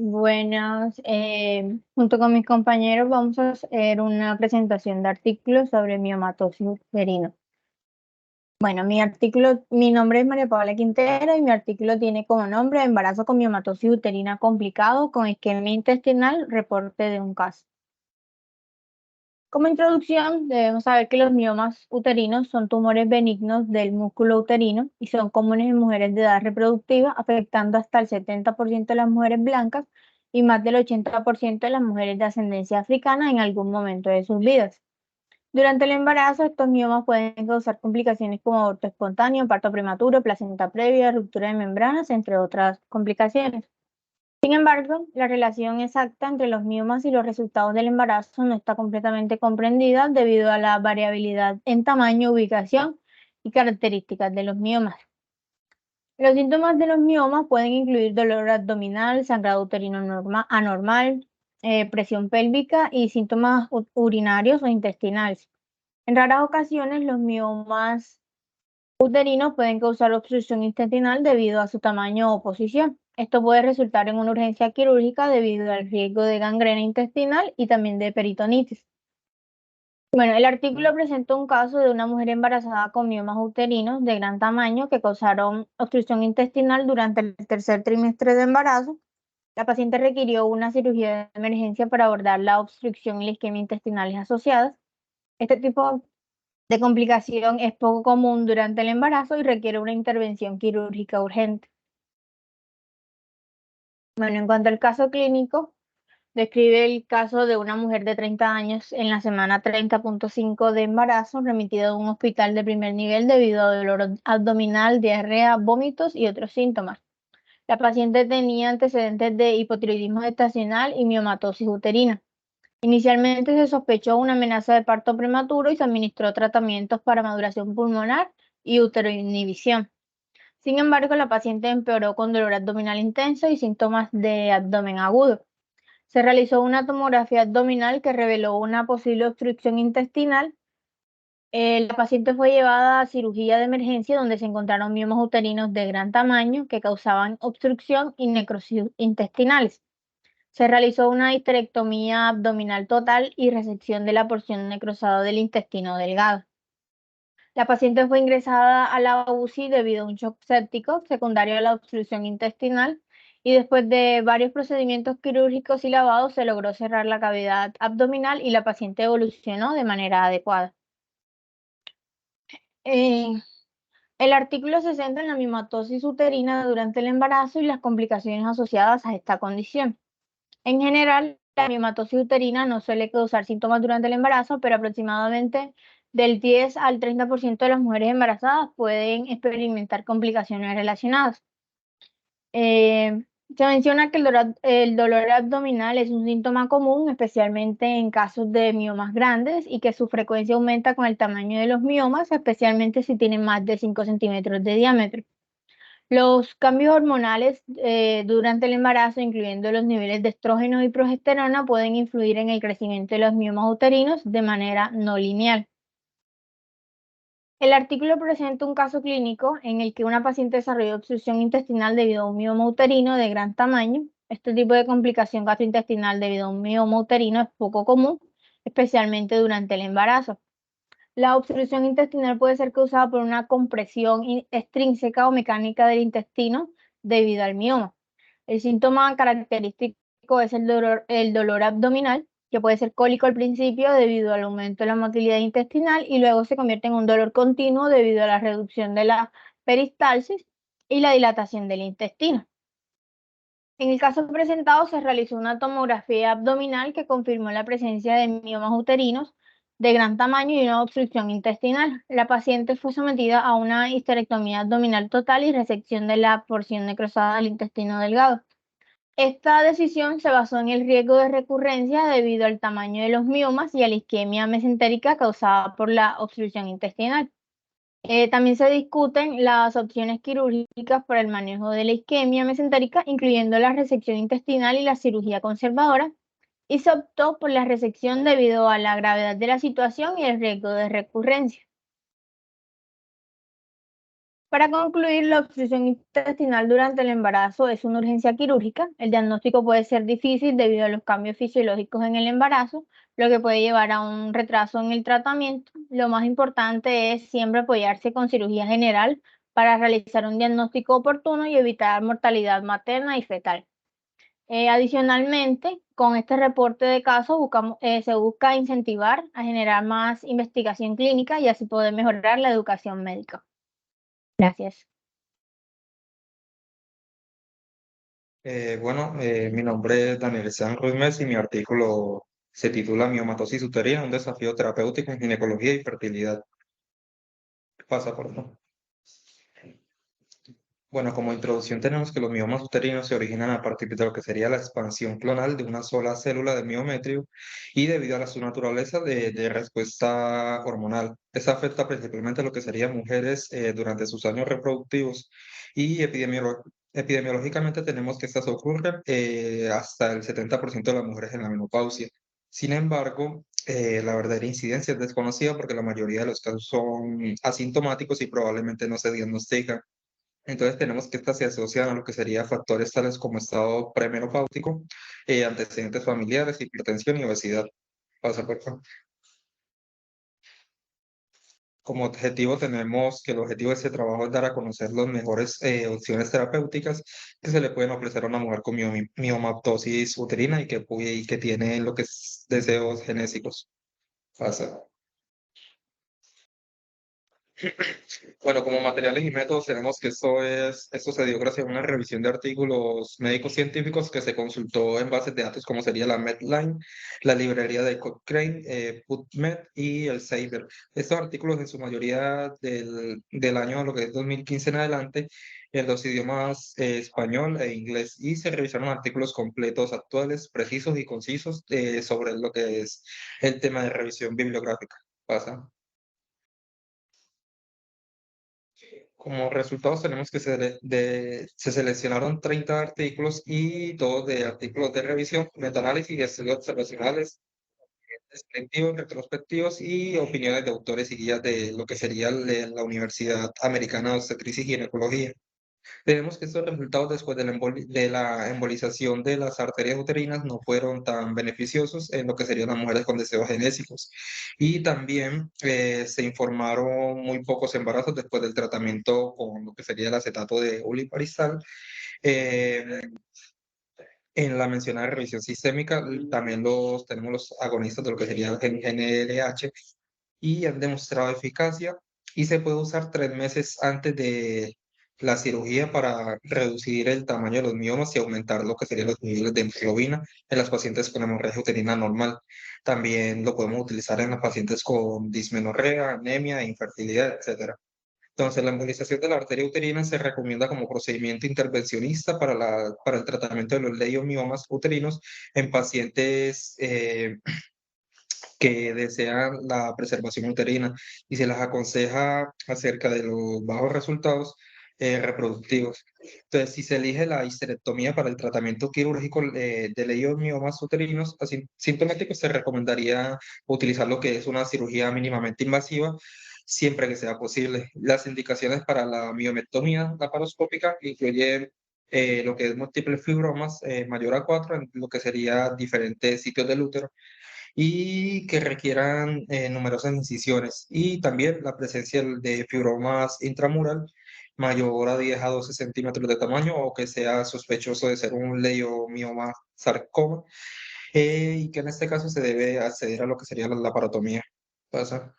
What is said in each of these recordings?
Buenas, junto con mis compañeros vamos a hacer una presentación de artículos sobre miomatosis uterino. Bueno, mi nombre es María Paula Quintero y mi artículo tiene como nombre Embarazo con miomatosis uterina complicado con isquemia intestinal, reporte de un caso. Como introducción, debemos saber que los miomas uterinos son tumores benignos del músculo uterino y son comunes en mujeres de edad reproductiva, afectando hasta el 70% de las mujeres blancas y más del 80% de las mujeres de ascendencia africana en algún momento de sus vidas. Durante el embarazo, estos miomas pueden causar complicaciones como aborto espontáneo, parto prematuro, placenta previa, ruptura de membranas, entre otras complicaciones. Sin embargo, la relación exacta entre los miomas y los resultados del embarazo no está completamente comprendida debido a la variabilidad en tamaño, ubicación y características de los miomas. Los síntomas de los miomas pueden incluir dolor abdominal, sangrado uterino anormal, presión pélvica y síntomas urinarios o intestinales. En raras ocasiones, los miomas uterinos pueden causar obstrucción intestinal debido a su tamaño o posición. Esto puede resultar en una urgencia quirúrgica debido al riesgo de gangrena intestinal y también de peritonitis. Bueno, el artículo presenta un caso de una mujer embarazada con miomas uterinos de gran tamaño que causaron obstrucción intestinal durante el tercer trimestre de embarazo. La paciente requirió una cirugía de emergencia para abordar la obstrucción y la isquemia intestinales asociadas. Este tipo de complicación es poco común durante el embarazo y requiere una intervención quirúrgica urgente. Bueno, en cuanto al caso clínico, describe el caso de una mujer de 30 años en la semana 30.5 de embarazo, remitida a un hospital de primer nivel debido a dolor abdominal, diarrea, vómitos y otros síntomas. La paciente tenía antecedentes de hipotiroidismo gestacional y miomatosis uterina. Inicialmente se sospechó una amenaza de parto prematuro y se administró tratamientos para maduración pulmonar y uteroinhibición. Sin embargo, la paciente empeoró con dolor abdominal intenso y síntomas de abdomen agudo. Se realizó una tomografía abdominal que reveló una posible obstrucción intestinal. La paciente fue llevada a cirugía de emergencia donde se encontraron miomas uterinos de gran tamaño que causaban obstrucción y necrosis intestinales. Se realizó una histerectomía abdominal total y resección de la porción necrosada del intestino delgado. La paciente fue ingresada a la UCI debido a un shock séptico secundario a la obstrucción intestinal y después de varios procedimientos quirúrgicos y lavados se logró cerrar la cavidad abdominal y la paciente evolucionó de manera adecuada. Eh, el artículo se centra en la miomatosis uterina durante el embarazo y las complicaciones asociadas a esta condición. En general, la miomatosis uterina no suele causar síntomas durante el embarazo, pero aproximadamente del 10 al 30% de las mujeres embarazadas pueden experimentar complicaciones relacionadas. Eh, Se menciona que el dolor abdominal es un síntoma común, especialmente en casos de miomas grandes, y que su frecuencia aumenta con el tamaño de los miomas, especialmente si tienen más de 5 centímetros de diámetro. Los cambios hormonales durante el embarazo, incluyendo los niveles de estrógeno y progesterona, pueden influir en el crecimiento de los miomas uterinos de manera no lineal. El artículo presenta un caso clínico en el que una paciente desarrolló obstrucción intestinal debido a un mioma uterino de gran tamaño. Este tipo de complicación gastrointestinal debido a un mioma uterino es poco común, especialmente durante el embarazo. La obstrucción intestinal puede ser causada por una compresión extrínseca o mecánica del intestino debido al mioma. El síntoma característico es el dolor abdominal, que puede ser cólico al principio debido al aumento de la motilidad intestinal y luego se convierte en un dolor continuo debido a la reducción de la peristalsis y la dilatación del intestino. En el caso presentado se realizó una tomografía abdominal que confirmó la presencia de miomas uterinos de gran tamaño y una obstrucción intestinal. La paciente fue sometida a una histerectomía abdominal total y resección de la porción necrosada del intestino delgado. Esta decisión se basó en el riesgo de recurrencia debido al tamaño de los miomas y a la isquemia mesentérica causada por la obstrucción intestinal. También se discuten las opciones quirúrgicas para el manejo de la isquemia mesentérica, incluyendo la resección intestinal y la cirugía conservadora, y se optó por la resección debido a la gravedad de la situación y el riesgo de recurrencia. Para concluir, la obstrucción intestinal durante el embarazo es una urgencia quirúrgica. El diagnóstico puede ser difícil debido a los cambios fisiológicos en el embarazo, lo que puede llevar a un retraso en el tratamiento. Lo más importante es siempre apoyarse con cirugía general para realizar un diagnóstico oportuno y evitar mortalidad materna y fetal. Adicionalmente, con este reporte de casos se busca incentivar a generar más investigación clínica y así poder mejorar la educación médica. Gracias. Mi nombre es Daniel San Ruiz y mi artículo se titula Miomatosis uterina, un desafío terapéutico en ginecología y fertilidad. Pasa por favor. Bueno, como introducción tenemos que los miomas uterinos se originan a partir de lo que sería la expansión clonal de una sola célula de miometrio y debido a su naturaleza de respuesta hormonal. Esta afecta principalmente a lo que serían mujeres durante sus años reproductivos y epidemiológicamente tenemos que estas ocurren hasta el 70% de las mujeres en la menopausia. Sin embargo, la verdadera incidencia es desconocida porque la mayoría de los casos son asintomáticos y probablemente no se diagnostican. Entonces tenemos que estas se asocian a lo que serían factores tales como estado premenopáutico, antecedentes familiares, hipertensión y obesidad. Pasa por favor. Como objetivo tenemos que el objetivo de este trabajo es dar a conocer las mejores opciones terapéuticas que se le pueden ofrecer a una mujer con miomatosis uterina y que tiene lo que es deseos genésicos. Pasa. Bueno, como materiales y métodos tenemos que esto se dio gracias a una revisión de artículos médicos científicos que se consultó en bases de datos como sería la Medline, la librería de Cochrane, PubMed y el Saber. Estos artículos en su mayoría del año lo que es 2015 en adelante en los idiomas español e inglés y se revisaron artículos completos, actuales, precisos y concisos sobre lo que es el tema de revisión bibliográfica. Pasa. Como resultados tenemos que se seleccionaron 30 artículos y todos de artículos de revisión, metaanálisis y estudios observacionales, descriptivos, retrospectivos y opiniones de autores y guías de lo que sería la Universidad Americana de Obstetricia y Ginecología. Tenemos que estos resultados después de la embolización de las arterias uterinas no fueron tan beneficiosos en lo que serían las mujeres con deseos genésicos. Y también se informaron muy pocos embarazos después del tratamiento con lo que sería el acetato de uliparistal. Eh, en la mencionada revisión sistémica también tenemos los agonistas de lo que sería el GNLH y han demostrado eficacia y se puede usar 3 meses antes de la cirugía para reducir el tamaño de los miomas y aumentar lo que serían los niveles de hemoglobina en las pacientes con hemorragia uterina normal. También lo podemos utilizar en las pacientes con dismenorrea, anemia, infertilidad, etcétera. Entonces, la embolización de la arteria uterina se recomienda como procedimiento intervencionista para el tratamiento de los leiomiomas uterinos en pacientes que desean la preservación uterina y se las aconseja acerca de los bajos resultados reproductivos. Entonces, si se elige la histerectomía para el tratamiento quirúrgico de leiomiomas uterinos asintomáticos, se recomendaría utilizar lo que es una cirugía mínimamente invasiva siempre que sea posible. Las indicaciones para la miomectomía laparoscópica incluyen lo que es múltiples fibromas mayor a 4 en lo que sería diferentes sitios del útero y que requieran numerosas incisiones y también la presencia de fibromas intramural mayor a 10 a 12 centímetros de tamaño o que sea sospechoso de ser un leiomioma sarcoma y que en este caso se debe acceder a lo que sería la laparotomía. ¿Pasa?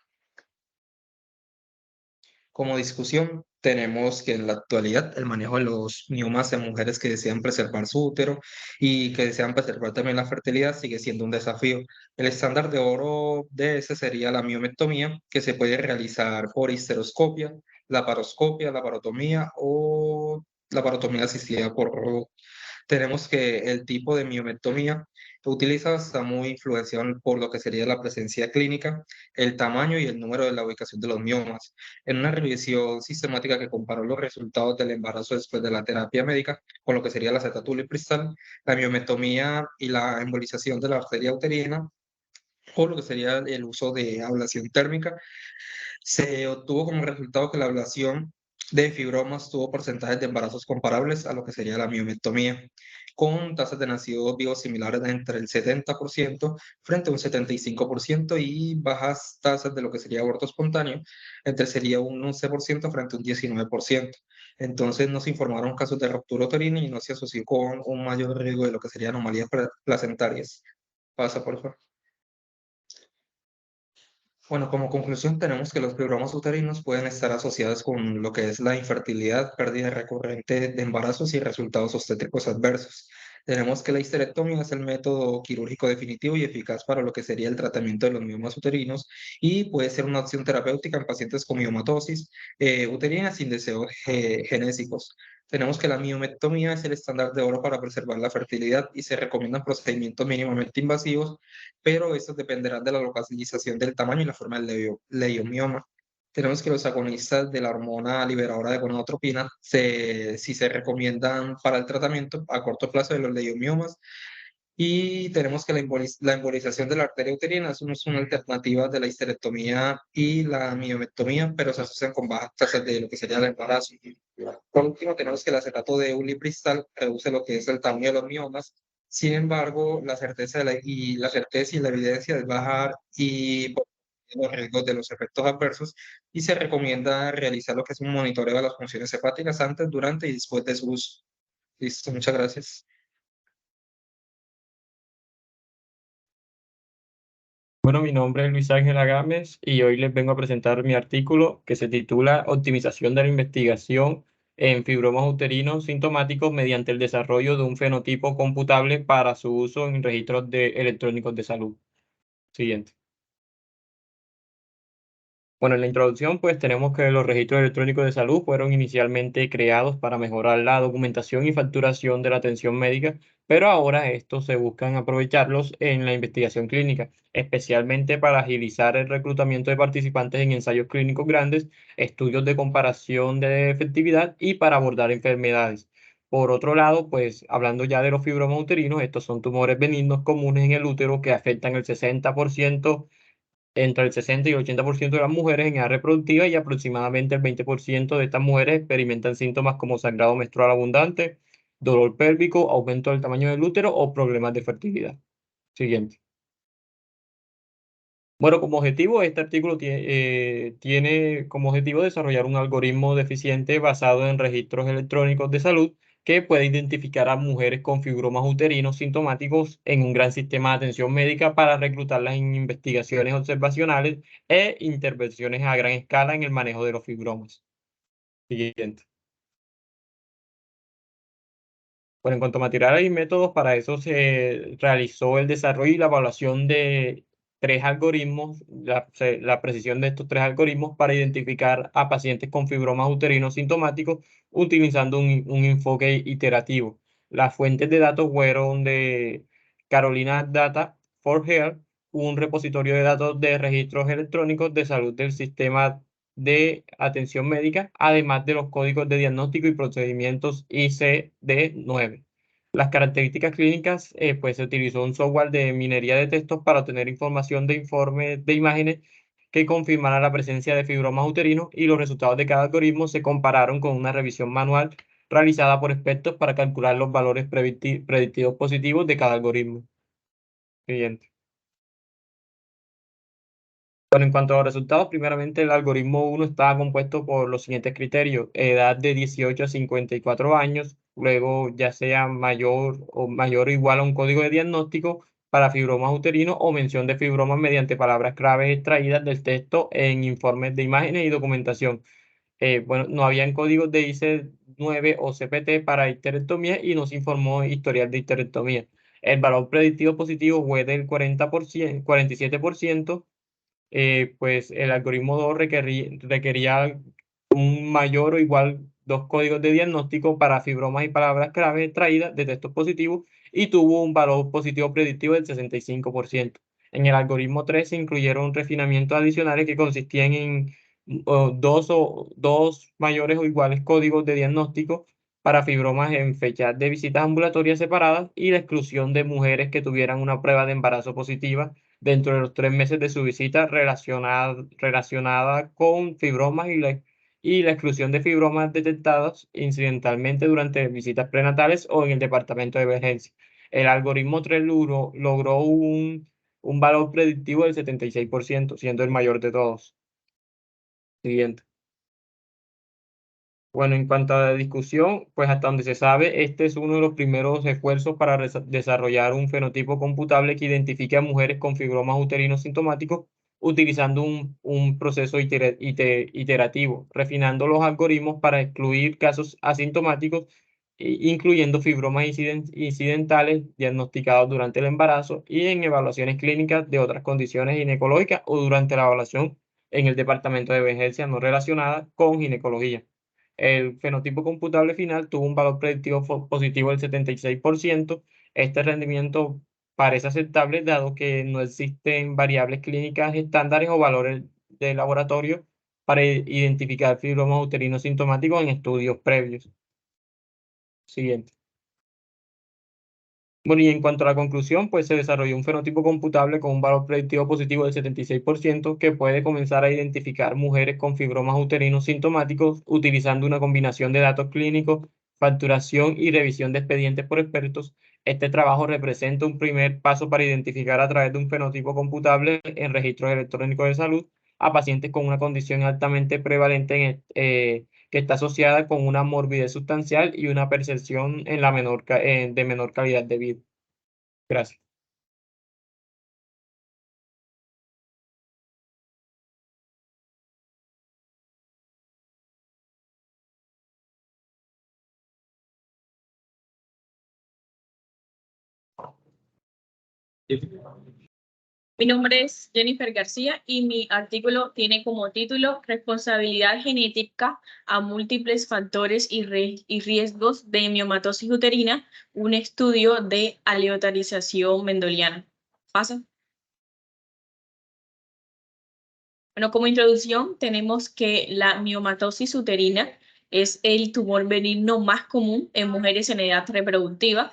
Como discusión, tenemos que en la actualidad el manejo de los miomas en mujeres que desean preservar su útero y que desean preservar también la fertilidad sigue siendo un desafío. El estándar de oro de ese sería la miomectomía, que se puede realizar por histeroscopia, laparoscopia, laparotomía o laparotomía asistida por robot. Tenemos que el tipo de miomectomía utiliza está muy influenciado por lo que sería la presencia clínica, el tamaño y el número de la ubicación de los miomas. En una revisión sistemática que comparó los resultados del embarazo después de la terapia médica con lo que sería la acetato-ulipristal, la miomectomía y la embolización de la arteria uterina o lo que sería el uso de ablación térmica, se obtuvo como resultado que la ablación de fibromas tuvo porcentajes de embarazos comparables a lo que sería la miomectomía, con tasas de nacidos vivos similares de entre el 70% frente a un 75% y bajas tasas de lo que sería aborto espontáneo, entre sería un 11% frente a un 19%. Entonces no se informaron casos de ruptura uterina y no se asoció con un mayor riesgo de lo que serían anomalías placentarias. Pasa, por favor. Bueno, como conclusión tenemos que los fibromas uterinos pueden estar asociados con lo que es la infertilidad, pérdida recurrente de embarazos y resultados obstétricos adversos. Tenemos que la histerectomía es el método quirúrgico definitivo y eficaz para lo que sería el tratamiento de los miomas uterinos y puede ser una opción terapéutica en pacientes con miomatosis uterina sin deseos genésicos. Tenemos que la miomectomía es el estándar de oro para preservar la fertilidad y se recomiendan procedimientos mínimamente invasivos, pero estos dependerán de la localización del tamaño y la forma del leiomioma. Tenemos que los agonistas de la hormona liberadora de gonadotropina si se recomiendan para el tratamiento a corto plazo de los leiomiomas. Y tenemos que la embolización de la arteria uterina es una alternativa de la histerectomía y la miomectomía, pero se asocian con bajas tasas de lo que sería el embarazo. Por último, tenemos que el acetato de ulipristal reduce lo que es el tamaño de los miomas. Sin embargo, la certeza y la evidencia es bajar y por los riesgos de los efectos adversos y se recomienda realizar lo que es un monitoreo de las funciones hepáticas antes, durante y después de su uso. Listo, muchas gracias. Bueno, mi nombre es Luis Ángel Agames y hoy les vengo a presentar mi artículo que se titula Optimización de la investigación en fibromas uterinos sintomáticos mediante el desarrollo de un fenotipo computable para su uso en registros electrónicos de salud. Siguiente. Bueno, en la introducción, pues tenemos que los registros electrónicos de salud fueron inicialmente creados para mejorar la documentación y facturación de la atención médica, pero ahora estos se buscan aprovecharlos en la investigación clínica, especialmente para agilizar el reclutamiento de participantes en ensayos clínicos grandes, estudios de comparación de efectividad y para abordar enfermedades. Por otro lado, pues hablando ya de los fibromas uterinos, estos son tumores benignos comunes en el útero que afectan el 60%, entre el 60 y el 80% de las mujeres en edad reproductiva y aproximadamente el 20% de estas mujeres experimentan síntomas como sangrado menstrual abundante, dolor pélvico, aumento del tamaño del útero o problemas de fertilidad. Siguiente. Bueno, como objetivo, este artículo tiene como objetivo desarrollar un algoritmo deficiente basado en registros electrónicos de salud que puede identificar a mujeres con fibromas uterinos sintomáticos en un gran sistema de atención médica para reclutarlas en investigaciones observacionales e intervenciones a gran escala en el manejo de los fibromas. Siguiente. Bueno, en cuanto a materiales y métodos, para eso se realizó el desarrollo y la evaluación de tres algoritmos, la precisión de estos tres algoritmos para identificar a pacientes con fibromas uterinos sintomáticos utilizando un enfoque iterativo. Las fuentes de datos fueron de Carolina Data for Health, un repositorio de datos de registros electrónicos de salud del sistema de atención médica, además de los códigos de diagnóstico y procedimientos ICD-9. Las características clínicas, pues se utilizó un software de minería de textos para obtener información de informes de imágenes que confirmara la presencia de fibromas uterinos y los resultados de cada algoritmo se compararon con una revisión manual realizada por expertos para calcular los valores predictivos positivos de cada algoritmo. Siguiente. Bueno, en cuanto a los resultados, primeramente el algoritmo 1 estaba compuesto por los siguientes criterios: edad de 18 a 54 años, luego ya sea mayor o igual a un código de diagnóstico para fibromas uterinos o mención de fibromas mediante palabras claves extraídas del texto en informes de imágenes y documentación. Bueno, no habían códigos de ICD-9 o CPT para histerectomía y no se informó historial de histerectomía. El valor predictivo positivo fue del 40%, 47%. Pues el algoritmo 2 requería un mayor o igual dos códigos de diagnóstico para fibromas y palabras clave extraídas de textos positivos y tuvo un valor positivo predictivo del 65%. En el algoritmo 3 se incluyeron refinamientos adicionales que consistían en dos mayores o iguales códigos de diagnóstico para fibromas en fechas de visitas ambulatorias separadas y la exclusión de mujeres que tuvieran una prueba de embarazo positiva dentro de los 3 meses de su visita relacionada con fibromas y la exclusión de fibromas detectados incidentalmente durante visitas prenatales o en el departamento de emergencia. El algoritmo 3 logró un valor predictivo del 76%, siendo el mayor de todos. Siguiente. Bueno, en cuanto a la discusión, pues hasta donde se sabe, este es uno de los primeros esfuerzos para desarrollar un fenotipo computable que identifique a mujeres con fibromas uterinos sintomáticos utilizando un proceso iterativo, refinando los algoritmos para excluir casos asintomáticos, incluyendo fibromas incidentales diagnosticados durante el embarazo y en evaluaciones clínicas de otras condiciones ginecológicas o durante la evaluación en el departamento de emergencia no relacionada con ginecología. El fenotipo computable final tuvo un valor predictivo positivo del 76%. Este rendimiento parece aceptable dado que no existen variables clínicas estándares o valores de laboratorio para identificar fibromas uterinos sintomáticos en estudios previos. Siguiente. Bueno, y en cuanto a la conclusión, pues se desarrolló un fenotipo computable con un valor predictivo positivo del 76% que puede comenzar a identificar mujeres con fibromas uterinos sintomáticos utilizando una combinación de datos clínicos, facturación y revisión de expedientes por expertos. Este trabajo representa un primer paso para identificar a través de un fenotipo computable en registros electrónicos de salud a pacientes con una condición altamente prevalente que está asociada con una morbidez sustancial y una percepción en la de menor calidad de vida. Gracias. Mi nombre es Jennifer García y mi artículo tiene como título Responsabilidad genética a múltiples factores y riesgos de miomatosis uterina, un estudio de aleatorización mendeliana. ¿Pasa? Bueno, como introducción tenemos que la miomatosis uterina es el tumor benigno más común en mujeres en edad reproductiva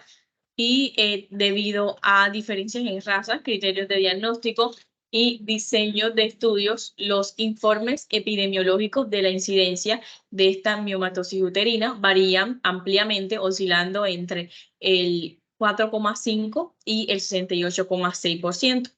y debido a diferencias en raza, criterios de diagnóstico y diseño de estudios, los informes epidemiológicos de la incidencia de esta miomatosis uterina varían ampliamente, oscilando entre el 4,5 y el 68,6%.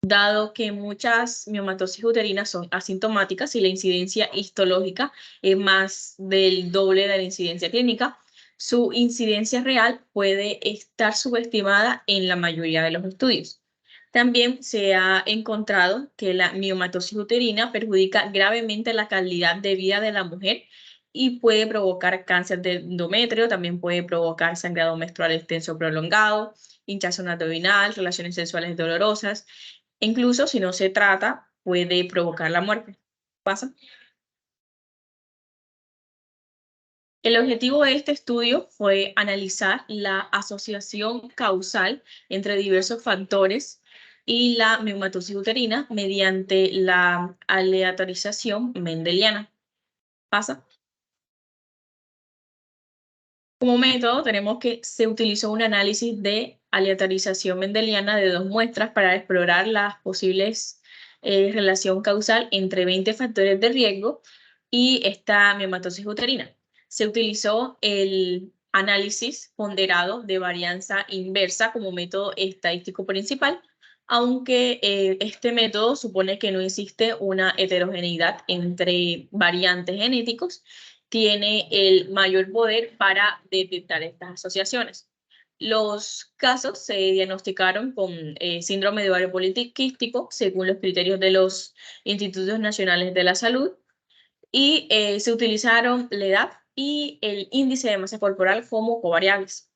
Dado que muchas miomatosis uterinas son asintomáticas y la incidencia histológica es más del doble de la incidencia clínica, su incidencia real puede estar subestimada en la mayoría de los estudios. También se ha encontrado que la miomatosis uterina perjudica gravemente la calidad de vida de la mujer y puede provocar cáncer de endometrio, también puede provocar sangrado menstrual extenso prolongado, hinchazón abdominal, relaciones sexuales dolorosas. Incluso si no se trata, puede provocar la muerte. ¿Pasa? El objetivo de este estudio fue analizar la asociación causal entre diversos factores y la miomatosis uterina mediante la aleatorización mendeliana. ¿Pasa? Como método tenemos que se utilizó un análisis de aleatorización mendeliana de 2 muestras para explorar las posibles relación causal entre 20 factores de riesgo y esta miomatosis uterina. Se utilizó el análisis ponderado de varianza inversa como método estadístico principal, aunque este método supone que no existe una heterogeneidad entre variantes genéticos, tiene el mayor poder para detectar estas asociaciones. Los casos se diagnosticaron con síndrome de ovario poliquístico según los criterios de los Institutos Nacionales de la Salud y se utilizaron la edad y el índice de masa corporal como covariables.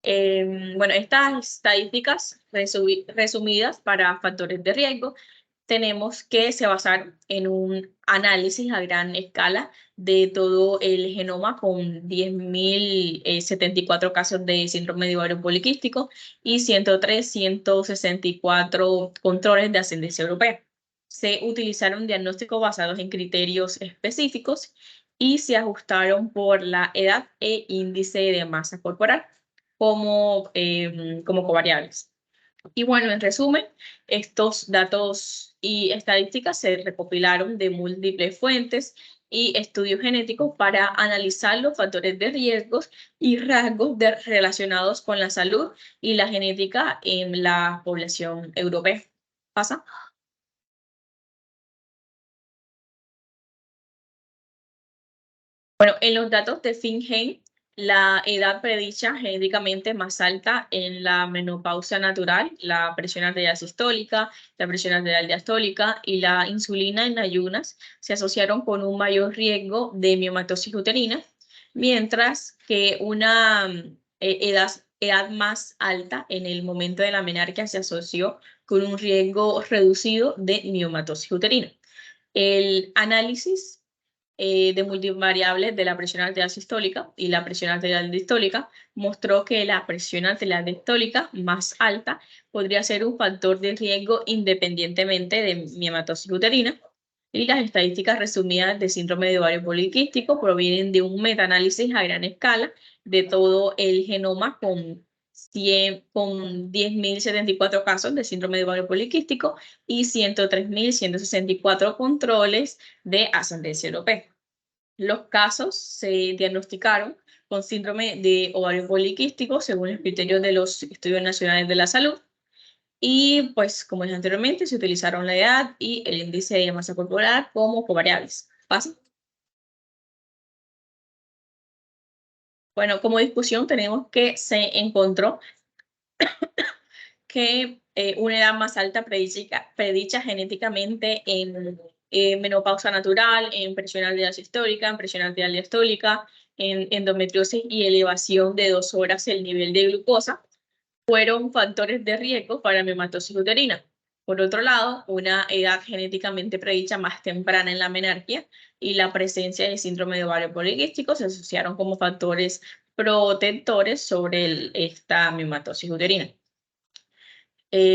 Bueno, estas estadísticas resumidas para factores de riesgo tenemos que se basaron en un análisis a gran escala de todo el genoma con 10.074 casos de síndrome de ovario poliquístico y 164 controles de ascendencia europea. Se utilizaron diagnósticos basados en criterios específicos y se ajustaron por la edad e índice de masa corporal como covariables. Y bueno, en resumen, estos datos y estadísticas se recopilaron de múltiples fuentes y estudios genéticos para analizar los factores de riesgos y rasgos relacionados con la salud y la genética en la población europea. ¿Pasa? Bueno, en los datos de FinGen, la edad predicha genéticamente más alta en la menopausia natural, la presión arterial sistólica, la presión arterial diastólica y la insulina en ayunas se asociaron con un mayor riesgo de miomatosis uterina, mientras que una edad más alta en el momento de la menarquia se asoció con un riesgo reducido de miomatosis uterina. El análisis de multivariables de la presión arterial sistólica y la presión arterial distólica mostró que la presión arterial distólica más alta podría ser un factor de riesgo independientemente de miomatosis uterina, y las estadísticas resumidas de síndrome de ovario poliquístico provienen de un metaanálisis a gran escala de todo el genoma con 10.074 casos de síndrome de ovario poliquístico y 103.164 controles de ascendencia europea. Los casos se diagnosticaron con síndrome de ovario poliquístico según el criterio de los Estudios Nacionales de la Salud. Y pues, como dije anteriormente, se utilizaron la edad y el índice de masa corporal como covariables. ¿Pasa? Bueno, como discusión tenemos que se encontró que una edad más alta predicha genéticamente en menopausia natural, en presión arterial sistólica, en presión arterial diastólica, en endometriosis y elevación de 2 horas el nivel de glucosa, fueron factores de riesgo para miomatosis uterina. Por otro lado, una edad genéticamente predicha más temprana en la menarquia y la presencia de síndrome de ovario poliquístico se asociaron como factores protectores sobre esta miomatosis uterina.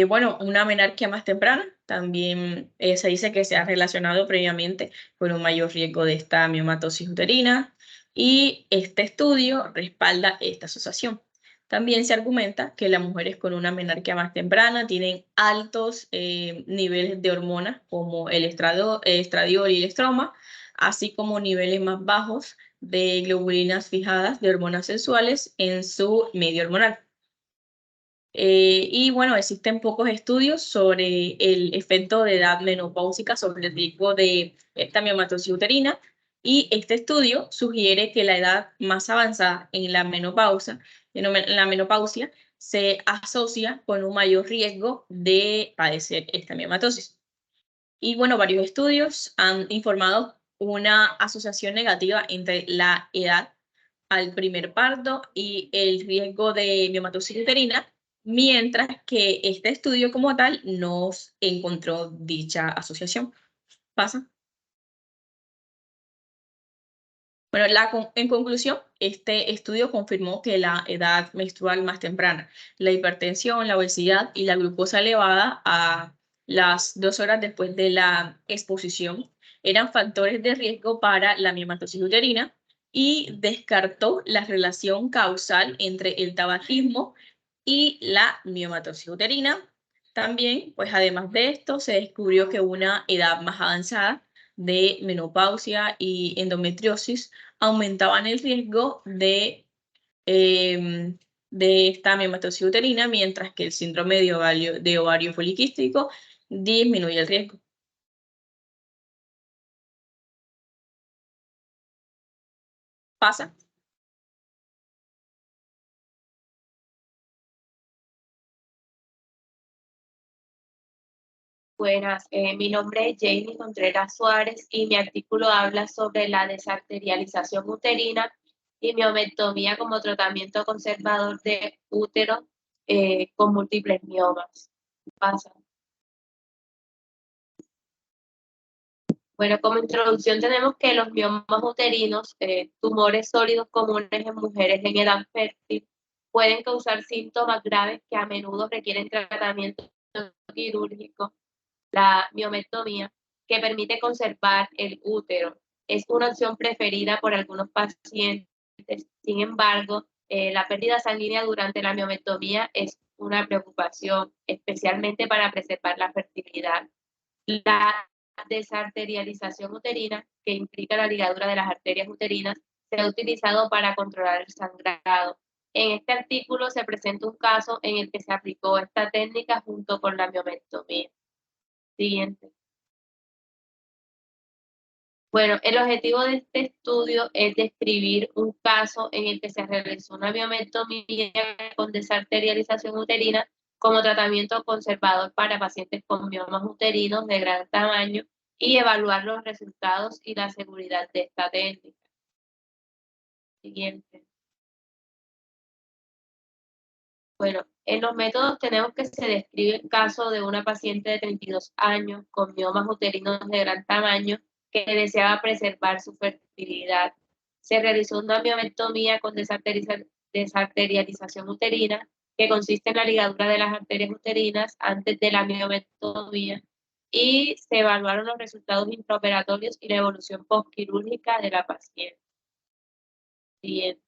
Bueno, una menarquia más temprana también se dice que se ha relacionado previamente con un mayor riesgo de esta miomatosis uterina, y este estudio respalda esta asociación. También se argumenta que las mujeres con una menarquia más temprana tienen altos niveles de hormonas como el estradiol y el estroma, así como niveles más bajos de globulinas fijadas de hormonas sexuales en su medio hormonal. Y bueno, existen pocos estudios sobre el efecto de edad menopáusica sobre el riesgo de esta miomatosis uterina, y este estudio sugiere que la edad más avanzada en la menopausia se asocia con un mayor riesgo de padecer esta miomatosis. Y bueno, varios estudios han informado una asociación negativa entre la edad al primer parto y el riesgo de miomatosis uterina, mientras que este estudio como tal no encontró dicha asociación. ¿Pasa? Bueno, en conclusión, este estudio confirmó que la edad menstrual más temprana, la hipertensión, la obesidad y la glucosa elevada a las 2 horas después de la exposición eran factores de riesgo para la miomatosis uterina, y descartó la relación causal entre el tabaquismo y la miomatosis uterina. También, pues además de esto, se descubrió que una edad más avanzada de menopausia y endometriosis aumentaban el riesgo de esta miomatosis uterina, mientras que el síndrome de ovario poliquístico disminuye el riesgo. ¿Pasa? Buenas, mi nombre es Jamie Contreras Suárez y mi artículo habla sobre la desarterialización uterina y miometomía como tratamiento conservador de útero con múltiples miomas. Pasa. Bueno, como introducción tenemos que los miomas uterinos, tumores sólidos comunes en mujeres en edad fértil, pueden causar síntomas graves que a menudo requieren tratamiento quirúrgico. La miometomía, que permite conservar el útero, es una opción preferida por algunos pacientes. Sin embargo, la pérdida sanguínea durante la miometomía es una preocupación, especialmente para preservar la fertilidad. La desarterialización uterina, que implica la ligadura de las arterias uterinas, se ha utilizado para controlar el sangrado. En este artículo se presenta un caso en el que se aplicó esta técnica junto con la miomectomía. Siguiente. Bueno, el objetivo de este estudio es describir un caso en el que se realizó una miomectomía con desarterialización uterina como tratamiento conservador para pacientes con miomas uterinos de gran tamaño y evaluar los resultados y la seguridad de esta técnica. Siguiente. Bueno, en los métodos tenemos que se describe el caso de una paciente de 32 años con miomas uterinos de gran tamaño que deseaba preservar su fertilidad. Se realizó una miomectomía con desarterialización uterina, que consiste en la ligadura de las arterias uterinas antes de la miomectomía, y se evaluaron los resultados intraoperatorios y la evolución postquirúrgica de la paciente. Siguiente.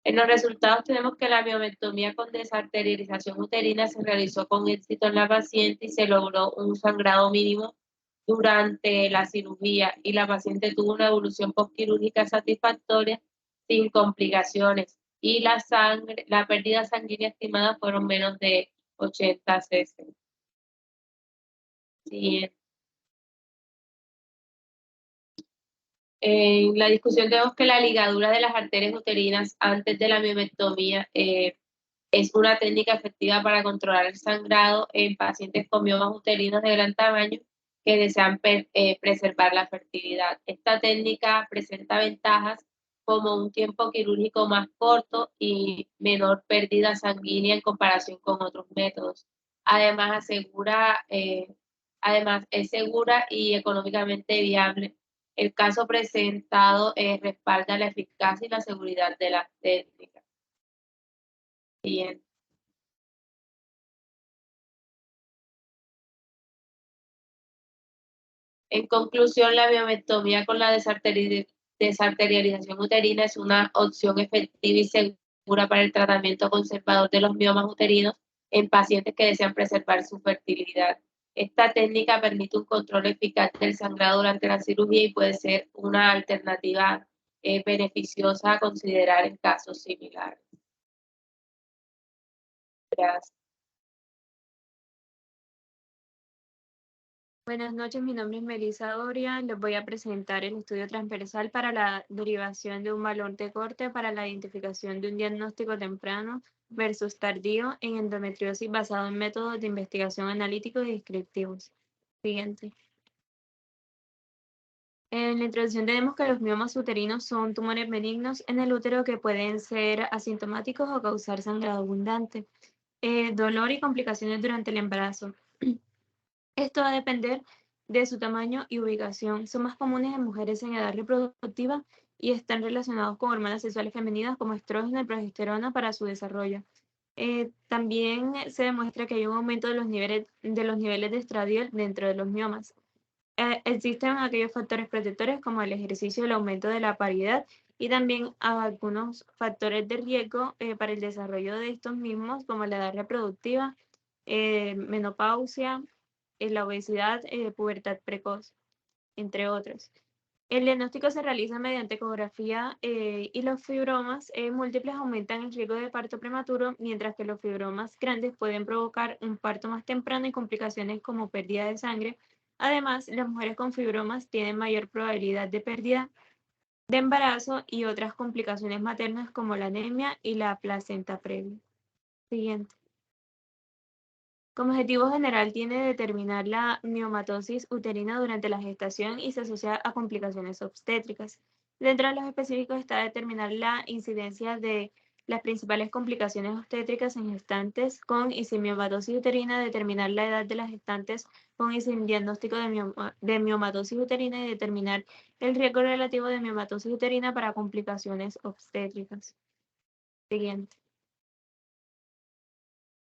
En los resultados tenemos que la miomectomía con desarterialización uterina se realizó con éxito en la paciente y se logró un sangrado mínimo durante la cirugía y la paciente tuvo una evolución postquirúrgica satisfactoria sin complicaciones y la pérdida sanguínea estimada fueron menos de 80 cc. Siguiente. En la discusión tenemos que la ligadura de las arterias uterinas antes de la miomectomía es una técnica efectiva para controlar el sangrado en pacientes con miomas uterinos de gran tamaño que desean preservar la fertilidad. Esta técnica presenta ventajas como un tiempo quirúrgico más corto y menor pérdida sanguínea en comparación con otros métodos. Además, es segura y económicamente viable. El caso presentado respalda la eficacia y la seguridad de la técnica. Bien. En conclusión, la miomectomía con la desarterialización uterina es una opción efectiva y segura para el tratamiento conservador de los miomas uterinos en pacientes que desean preservar su fertilidad. Esta técnica permite un control eficaz del sangrado durante la cirugía y puede ser una alternativa beneficiosa a considerar en casos similares. Gracias. Buenas noches, mi nombre es Melissa Doria. Les voy a presentar el estudio transversal para la derivación de un valor de corte para la identificación de un diagnóstico temprano versus tardío en endometriosis basado en métodos de investigación analíticos y descriptivos. Siguiente. En la introducción tenemos que los miomas uterinos son tumores benignos en el útero que pueden ser asintomáticos o causar sangrado abundante, dolor y complicaciones durante el embarazo. Esto va a depender de su tamaño y ubicación. Son más comunes en mujeres en edad reproductiva y están relacionados con hormonas sexuales femeninas como estrógeno y progesterona para su desarrollo. También se demuestra que hay un aumento de los niveles de estradiol dentro de los miomas. Existen aquellos factores protectores como el ejercicio y el aumento de la paridad y también algunos factores de riesgo para el desarrollo de estos mismos como la edad reproductiva, menopausia, la obesidad, pubertad precoz, entre otros. El diagnóstico se realiza mediante ecografía y los fibromas múltiples aumentan el riesgo de parto prematuro, mientras que los fibromas grandes pueden provocar un parto más temprano y complicaciones como pérdida de sangre. Además, las mujeres con fibromas tienen mayor probabilidad de pérdida de embarazo y otras complicaciones maternas como la anemia y la placenta previa. Siguiente. Como objetivo general tiene determinar la miomatosis uterina durante la gestación y se asocia a complicaciones obstétricas. Dentro de los específicos está determinar la incidencia de las principales complicaciones obstétricas en gestantes con y sin miomatosis uterina, determinar la edad de las gestantes con y sin diagnóstico de miomatosis uterina y determinar el riesgo relativo de miomatosis uterina para complicaciones obstétricas. Siguiente.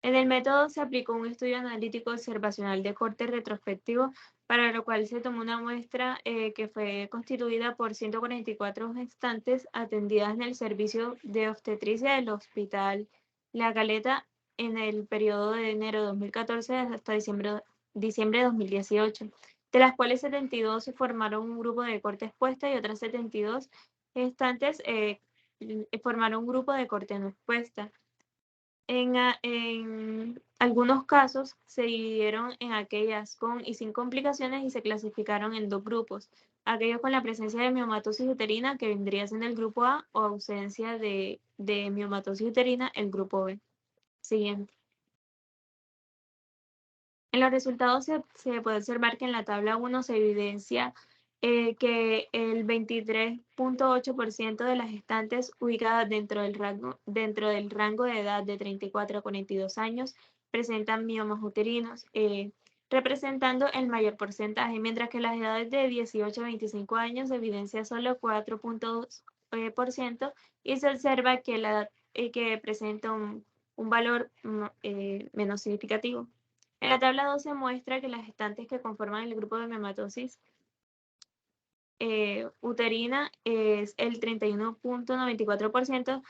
En el método se aplicó un estudio analítico observacional de corte retrospectivo, para lo cual se tomó una muestra que fue constituida por 144 gestantes atendidas en el servicio de obstetricia del Hospital La Caleta en el periodo de enero de 2014 hasta diciembre diciembre de 2018, de las cuales 72 formaron un grupo de corte expuesta y otras 72 gestantes formaron un grupo de corte no expuesta. En algunos casos se dividieron en aquellas con y sin complicaciones y se clasificaron en dos grupos. Aquellos con la presencia de miomatosis uterina, que vendría siendo el grupo A, o ausencia de miomatosis uterina, el grupo B. Siguiente. En los resultados se puede observar que en la tabla 1 se evidencia que el 23.8% de las gestantes ubicadas dentro del rango de edad de 34 a 42 años presentan miomas uterinos, representando el mayor porcentaje, mientras que las edades de 18 a 25 años evidencia solo 4.2% y se observa que la edad que presenta un valor menos significativo. En la tabla 2 se muestra que las gestantes que conforman el grupo de miomatosis uterina es el 31.94%,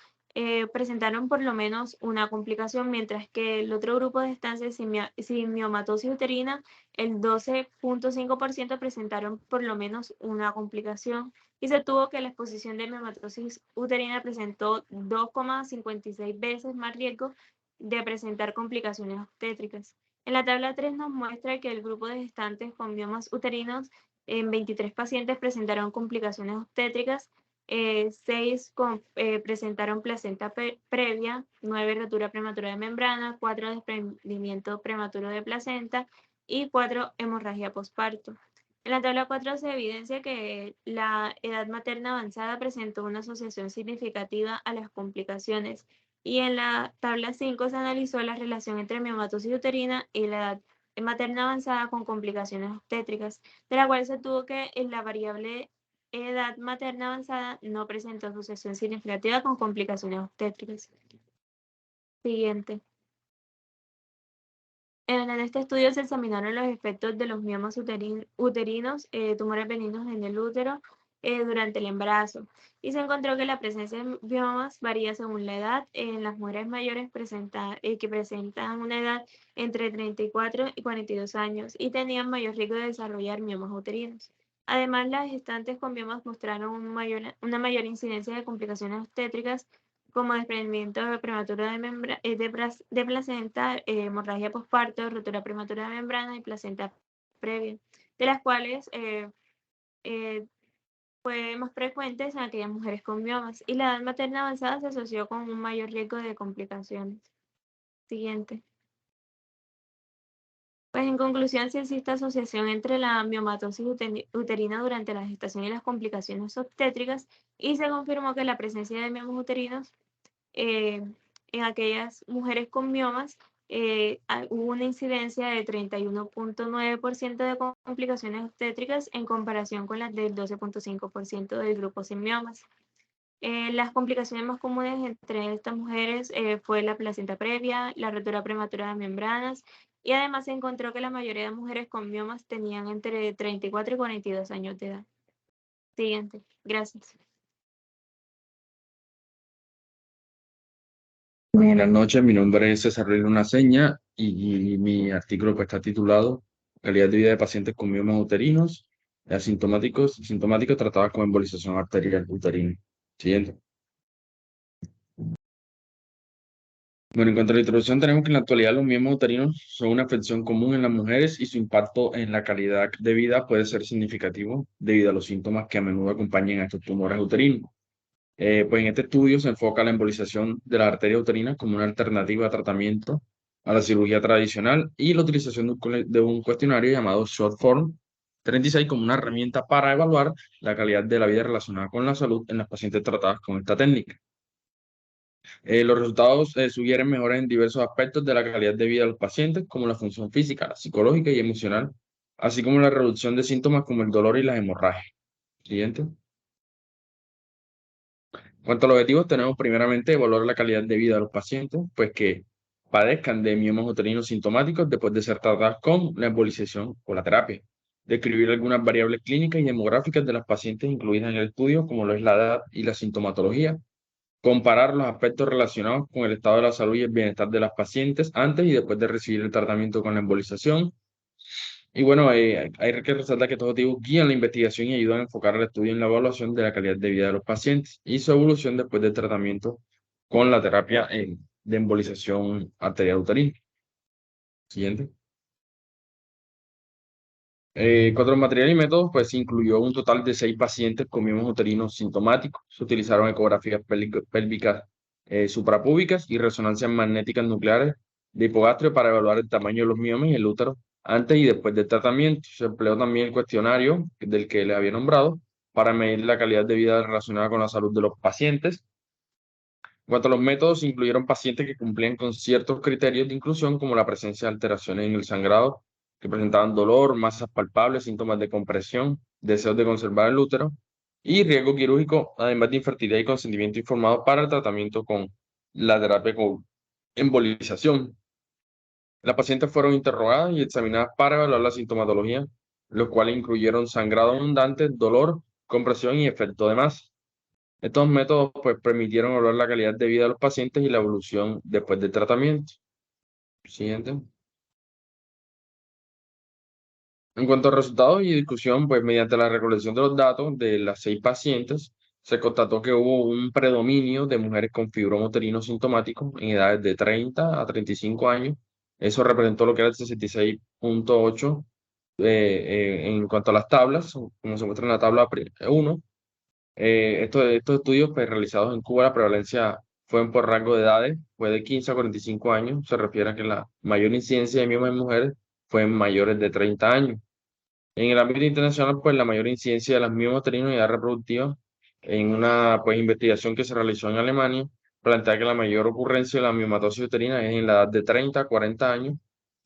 presentaron por lo menos una complicación, mientras que el otro grupo de gestantes sin miomatosis uterina, el 12.5% presentaron por lo menos una complicación, y se tuvo que la exposición de miomatosis uterina presentó 2,56 veces más riesgo de presentar complicaciones obstétricas. En la tabla 3 nos muestra que el grupo de gestantes con miomas uterinos en 23 pacientes presentaron complicaciones obstétricas, 6 presentaron placenta previa, 9 rotura prematura de membrana, 4 desprendimiento prematuro de placenta y 4 hemorragia posparto. En la tabla 4 se evidencia que la edad materna avanzada presentó una asociación significativa a las complicaciones, y en la tabla 5 se analizó la relación entre miomatosis uterina y la edad materna avanzada con complicaciones obstétricas, de la cual se tuvo que la variable edad materna avanzada no presentó asociación significativa con complicaciones obstétricas. Siguiente. En este estudio se examinaron los efectos de los miomas uterinos, tumores benignos en el útero, durante el embarazo, y se encontró que la presencia de miomas varía según la edad. En las mujeres mayores que presentan una edad entre 34 y 42 años y tenían mayor riesgo de desarrollar miomas uterinos. Además, las gestantes con miomas mostraron una mayor incidencia de complicaciones obstétricas, como desprendimiento prematuro de placenta, hemorragia posparto, rotura prematura de membrana y placenta previa, de las cuales fue más frecuentes en aquellas mujeres con miomas, y la edad materna avanzada se asoció con un mayor riesgo de complicaciones. Siguiente. Pues en conclusión, sí existe asociación entre la miomatosis uterina durante la gestación y las complicaciones obstétricas, y se confirmó que la presencia de miomas uterinos en aquellas mujeres con miomas hubo una incidencia de 31.9% de complicaciones obstétricas en comparación con las del 12.5% del grupo sin miomas. Las complicaciones más comunes entre estas mujeres fue la placenta previa, la rotura prematura de membranas, y además se encontró que la mayoría de mujeres con miomas tenían entre 34 y 42 años de edad. Siguiente. Gracias. Buenas noches, mi nombre es César Luis Luna Seña y mi artículo pues, está titulado Calidad de vida de pacientes con miomas uterinos, asintomáticos tratadas con embolización arterial uterina. Siguiente. Bueno, en cuanto a la introducción, tenemos que en la actualidad los miomas uterinos son una afección común en las mujeres y su impacto en la calidad de vida puede ser significativo debido a los síntomas que a menudo acompañan a estos tumores uterinos. Pues en este estudio se enfoca la embolización de la arteria uterina como una alternativa a tratamiento a la cirugía tradicional y la utilización de un cuestionario llamado Short Form 36 como una herramienta para evaluar la calidad de la vida relacionada con la salud en las pacientes tratadas con esta técnica. Los resultados sugieren mejoras en diversos aspectos de la calidad de vida de los pacientes, como la función física, psicológica y emocional, así como la reducción de síntomas como el dolor y las hemorragias. Siguiente. En cuanto a los objetivos, tenemos primeramente evaluar la calidad de vida de los pacientes, pues que padezcan de miomas uterinos sintomáticos después de ser tratadas con la embolización o la terapia. Describir algunas variables clínicas y demográficas de las pacientes incluidas en el estudio, como lo es la edad y la sintomatología. Comparar los aspectos relacionados con el estado de la salud y el bienestar de las pacientes antes y después de recibir el tratamiento con la embolización. Y bueno, hay que resaltar que estos objetivos guían la investigación y ayudan a enfocar el estudio en la evaluación de la calidad de vida de los pacientes y su evolución después del tratamiento con la terapia de embolización arterial uterina. Siguiente. Cuanto a los materiales y métodos, pues se incluyó un total de 6 pacientes con miomas uterinos sintomáticos. Se utilizaron ecografías pélvicas suprapúbicas y resonancias magnéticas nucleares de hipogastrio para evaluar el tamaño de los miomas y el útero antes y después del tratamiento. Se empleó también el cuestionario del que les había nombrado para medir la calidad de vida relacionada con la salud de los pacientes. En cuanto a los métodos, se incluyeron pacientes que cumplían con ciertos criterios de inclusión, como la presencia de alteraciones en el sangrado, que presentaban dolor, masas palpables, síntomas de compresión, deseos de conservar el útero y riesgo quirúrgico, además de infertilidad y consentimiento informado para el tratamiento con la terapia con embolización. Las pacientes fueron interrogadas y examinadas para evaluar la sintomatología, los cuales incluyeron sangrado abundante, dolor, compresión y efecto de masa. Estos métodos pues, permitieron evaluar la calidad de vida de los pacientes y la evolución después del tratamiento. Siguiente. En cuanto a resultados y discusión, pues mediante la recolección de los datos de las 6 pacientes, se constató que hubo un predominio de mujeres con fibroma uterino sintomático en edades de 30 a 35 años. Eso representó lo que era el 66.8 en cuanto a las tablas, como se muestra en la tabla 1. Estos estudios pues, realizados en Cuba, la prevalencia fue por rango de edades, fue de 15 a 45 años. Se refiere a que la mayor incidencia de miomas en mujeres fue en mayores de 30 años. En el ámbito internacional, pues la mayor incidencia de las miomas uterinas y edad reproductiva, en una pues, investigación que se realizó en Alemania, plantea que la mayor ocurrencia de la miomatosis uterina es en la edad de 30 a 40 años.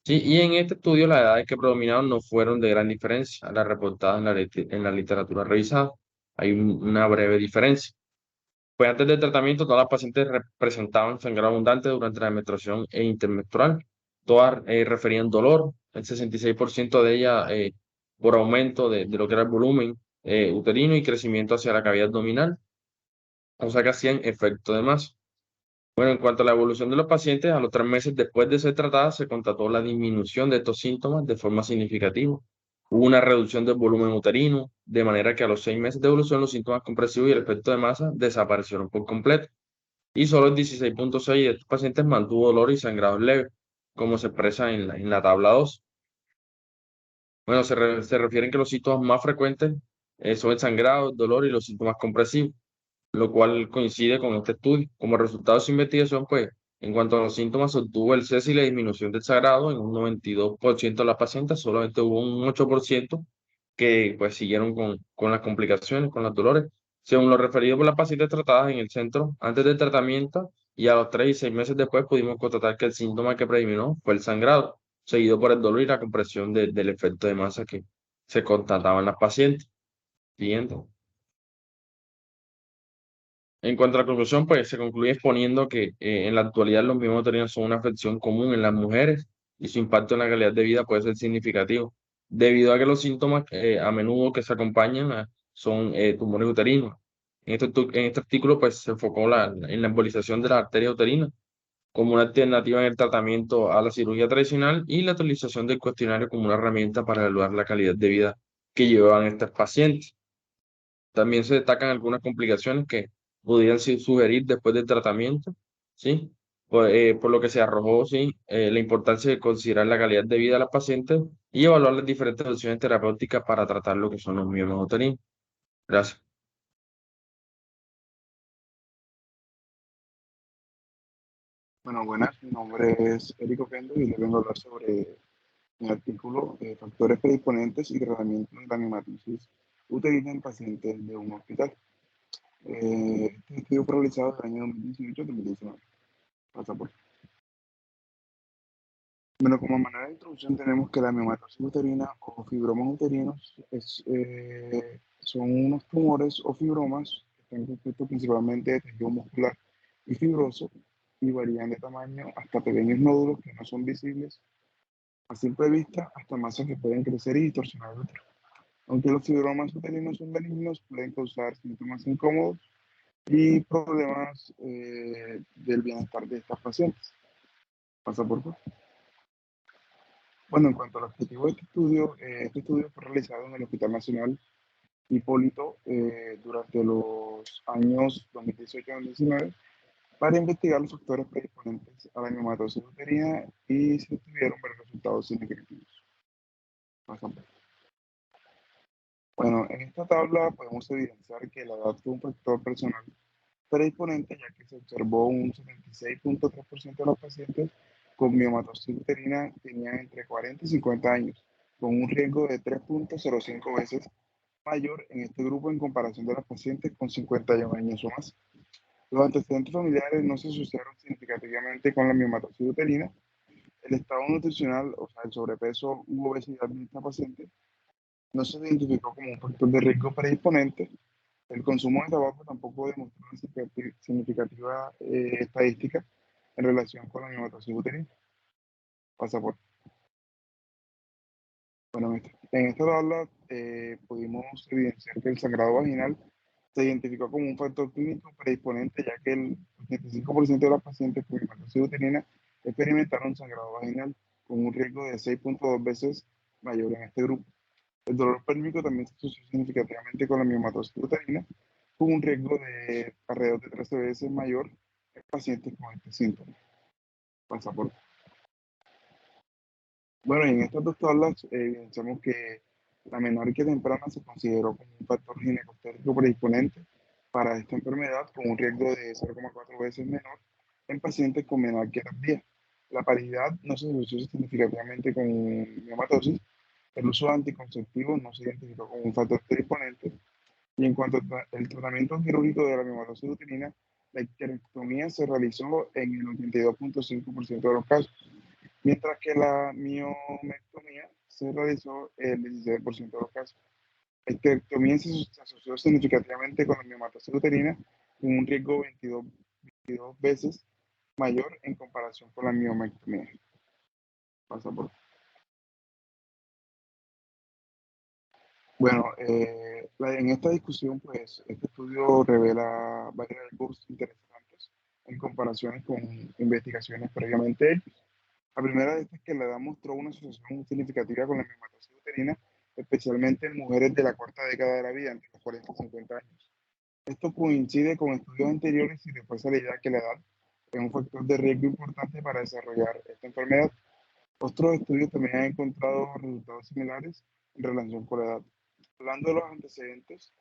Sí, y en este estudio las edades que predominaron no fueron de gran diferencia a las reportadas en la literatura revisada. Hay una breve diferencia. Pues antes del tratamiento, todas las pacientes presentaban sangrado abundante durante la menstruación e intermenstrual. Todas referían dolor, el 66% de ellas por aumento de lo que era el volumen uterino y crecimiento hacia la cavidad abdominal, o sea que hacían efecto de masa. Bueno, en cuanto a la evolución de los pacientes, a los 3 meses después de ser tratadas, se constató la disminución de estos síntomas de forma significativa. Hubo una reducción del volumen uterino, de manera que a los 6 meses de evolución los síntomas compresivos y el efecto de masa desaparecieron por completo. Y solo el 16.6 de estos pacientes mantuvo dolor y sangrado leve, como se expresa en la tabla 2. Bueno, se refieren que los síntomas más frecuentes son el sangrado, el dolor y los síntomas compresivos, lo cual coincide con este estudio. Como resultado de su investigación, pues, en cuanto a los síntomas, se obtuvo el cese y la disminución del sangrado en un 92% de las pacientes, solamente hubo un 8% que pues siguieron con las complicaciones, con los dolores, según lo referido por las pacientes tratadas en el centro antes del tratamiento, y a los 3 y 6 meses después pudimos constatar que el síntoma que predominó fue el sangrado, seguido por el dolor y la compresión del efecto de masa que se constataba en las pacientes. Siguiente. En cuanto a la conclusión, pues se concluye exponiendo que en la actualidad los miomas uterinos son una afección común en las mujeres y su impacto en la calidad de vida puede ser significativo, debido a que los síntomas a menudo que se acompañan son tumores uterinos. En este artículo pues se enfocó en la embolización de las arterias uterinas como una alternativa en el tratamiento a la cirugía tradicional y la utilización del cuestionario como una herramienta para evaluar la calidad de vida que llevaban estos pacientes. También se destacan algunas complicaciones que pudieran sugerir después del tratamiento, ¿sí? Por lo que se arrojó, ¿sí? La importancia de considerar la calidad de vida de las pacientes y evaluar las diferentes opciones terapéuticas para tratar lo que son los miomas uterinos. Gracias. Bueno, buenas, mi nombre es Érico Kendo y les vengo a hablar sobre mi artículo Factores predisponentes y tratamiento de la miomatosis uterina en pacientes de un hospital. Este estudio fue realizado en el año 2018-2019. Pasa por. Bueno, como manera de introducción tenemos que la miomatosis uterina o fibromas uterinos son unos tumores o fibromas que están compuestos principalmente de tejido muscular y fibroso y varían de tamaño hasta pequeños nódulos que no son visibles a simple vista hasta masas que pueden crecer y distorsionar el útero. Aunque los fibromas uterinos son benignos, pueden causar síntomas incómodos y problemas del bienestar de estas pacientes. Pasa por favor. Bueno, en cuanto al objetivo de este estudio fue realizado en el Hospital Nacional Hipólito durante los años 2018-2019 para investigar los factores predisponentes a la miomatosis uterina y si obtuvieron varios resultados significativos. Bueno, en esta tabla podemos evidenciar que la edad fue un factor personal predisponente, ya que se observó un 76.3% de los pacientes con miomatosis uterina tenían entre 40 y 50 años, con un riesgo de 3.05 veces mayor en este grupo en comparación de los pacientes con 51 años o más. Los antecedentes familiares no se asociaron significativamente con la miomatosis uterina. El estado nutricional, o sea, el sobrepeso u obesidad de esta paciente, no se identificó como un factor de riesgo predisponente. El consumo de tabaco tampoco demostró una significativa estadística en relación con la miomatosis uterina. Pasaporte. Bueno, en esta tabla pudimos evidenciar que el sangrado vaginal se identificó como un factor clínico predisponente, ya que el 85% de las pacientes con miomatosis uterina experimentaron sangrado vaginal, con un riesgo de 6.2 veces mayor en este grupo. El dolor pélvico también se asoció significativamente con la miomatosis uterina, con un riesgo de alrededor de 13 veces mayor en pacientes con este síntoma. Pasaporte. Bueno, en estas dos tablas evidenciamos que la menarquia temprana se consideró como un factor ginecobstétrico predisponente para esta enfermedad, con un riesgo de 0,4 veces menor en pacientes con menarquia tardía. La paridad no se asoció significativamente con miomatosis. El uso de anticonceptivos no se identificó como un factor predisponente. Y en cuanto al tratamiento quirúrgico de la miomatosis uterina, la histerectomía se realizó en el 82.5% de los casos, mientras que la miomectomía se realizó en el 16% de los casos. La histerectomía se asoció significativamente con la miomatosis uterina, con un riesgo 22 veces mayor en comparación con la miomectomía. Pasa por. Bueno, en esta discusión, pues, este estudio revela varios hallazgos interesantes en comparaciones con investigaciones previamente hechas. La primera de estas es que la edad mostró una asociación significativa con la miomatosis uterina, especialmente en mujeres de la cuarta década de la vida, entre los 40 y 50 años. Esto coincide con estudios anteriores y refuerza la idea que la edad es un factor de riesgo importante para desarrollar esta enfermedad. Otros estudios también han encontrado resultados similares en relación con la edad. Hablando de los antecedentes,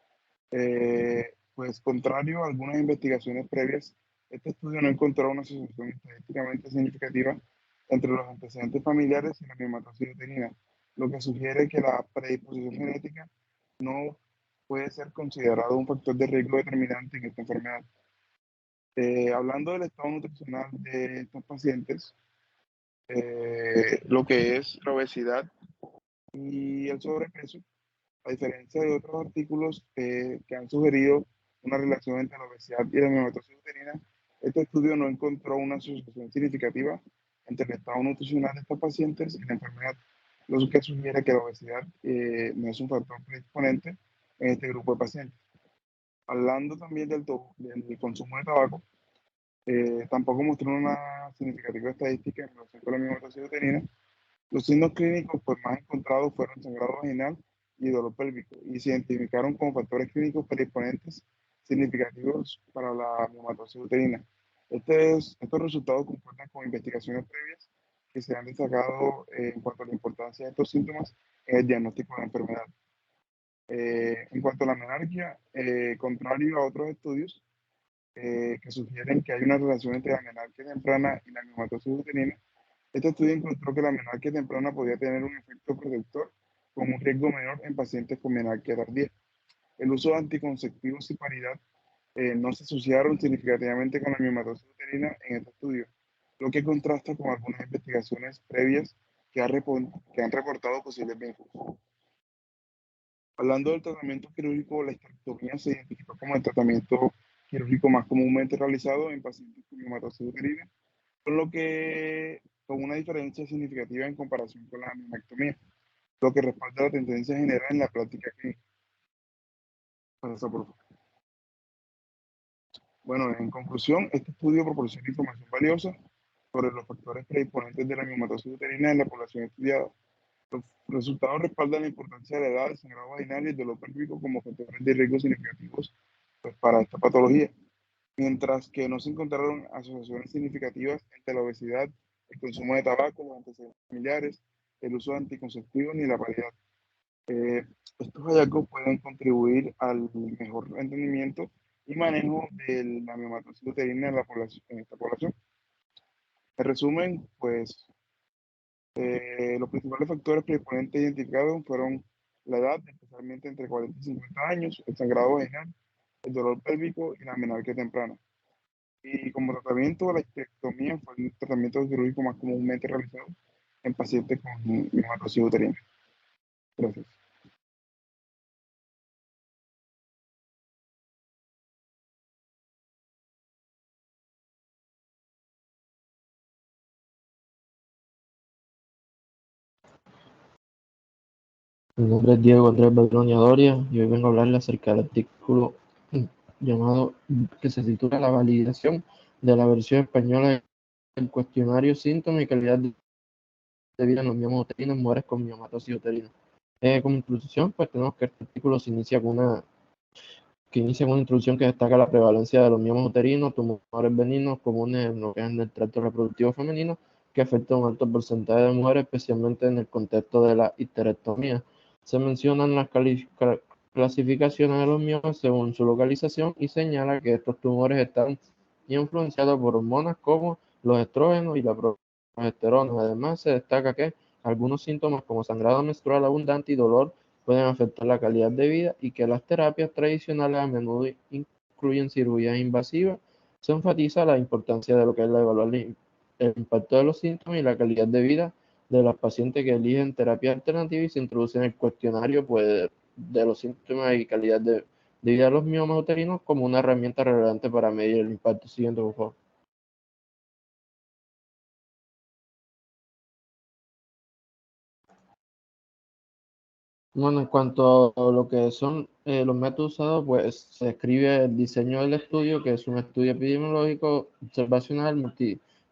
pues contrario a algunas investigaciones previas, este estudio no encontró una asociación estadísticamente significativa entre los antecedentes familiares y la miomatosis uterina, lo que sugiere que la predisposición genética no puede ser considerado un factor de riesgo determinante en esta enfermedad. Hablando del estado nutricional de estos pacientes, lo que es la obesidad y el sobrepeso, a diferencia de otros artículos que han sugerido una relación entre la obesidad y la miomatosis uterina, este estudio no encontró una asociación significativa entre el estado nutricional de estos pacientes y la enfermedad, lo que sugiere que la obesidad no es un factor predisponente en este grupo de pacientes. Hablando también del consumo de tabaco, tampoco mostró una significativa estadística en relación con la miomatosis uterina. Los signos clínicos pues, más encontrados fueron sangrado vaginal y dolor pélvico, y se identificaron como factores clínicos predisponentes significativos para la miomatosis uterina. Estos resultados concuerdan con investigaciones previas que se han destacado en cuanto a la importancia de estos síntomas en el diagnóstico de la enfermedad. En cuanto a la menarquia, contrario a otros estudios que sugieren que hay una relación entre la menarquia temprana y la miomatosis uterina, este estudio encontró que la menarquia temprana podía tener un efecto protector con un riesgo menor en pacientes con menarquia tardía. El uso de anticonceptivos y paridad no se asociaron significativamente con la miomatosis uterina en este estudio, lo que contrasta con algunas investigaciones previas que han reportado posibles vínculos. Hablando del tratamiento quirúrgico, la histerectomía se identificó como el tratamiento quirúrgico más comúnmente realizado en pacientes con miomatosis uterina, con una diferencia significativa en comparación con la miomectomía, lo que respalda la tendencia general en la práctica clínica. Bueno, en conclusión, este estudio proporciona información valiosa sobre los factores predisponentes de la miomatosis uterina en la población estudiada. Los resultados respaldan la importancia de la edad, el sangrado vaginal y el dolor pélvico como factores de riesgo significativos, pues, para esta patología, mientras que no se encontraron asociaciones significativas entre la obesidad, el consumo de tabaco, los antecedentes familiares, el uso de anticonceptivos ni la palidad. Eh, Estos hallazgos pueden contribuir al mejor entendimiento y manejo de la miomatosis uterina en en esta población. En resumen, pues los principales factores predisponentes identificados fueron la edad, especialmente entre 40 y 50 años, el sangrado vaginal, el dolor pélvico y la menarquia temprana. Y como tratamiento, la histerectomía fue el tratamiento quirúrgico más comúnmente realizado en pacientes con miomatosis uterina. Gracias. Mi nombre es Diego Andrés Babilonia Doria y hoy vengo a hablarle acerca del artículo llamado que se titula La validación de la versión española del cuestionario síntomas y calidad de vida en los miomas uterinos en mujeres con miomatosis uterina. Como introducción, pues tenemos que este artículo se inicia con una introducción que destaca la prevalencia de los miomas uterinos, tumores benignos comunes en lo que es en el tracto reproductivo femenino, que afecta a un alto porcentaje de mujeres, especialmente en el contexto de la histerectomía. Se mencionan las clasificaciones de los miomas según su localización y señala que estos tumores están influenciados por hormonas como los estrógenos y la progesterona. Además, se destaca que algunos síntomas como sangrado menstrual abundante y dolor pueden afectar la calidad de vida y que las terapias tradicionales a menudo incluyen cirugías invasivas. Se enfatiza la importancia de lo que es la evaluar el impacto de los síntomas y la calidad de vida de las pacientes que eligen terapia alternativa y se introduce en el cuestionario pues, de los síntomas y calidad de vida de los miomas uterinos como una herramienta relevante para medir el impacto. Siguiente, por favor. Bueno, en cuanto a lo que son los métodos usados, pues se describe el diseño del estudio, que es un estudio epidemiológico observacional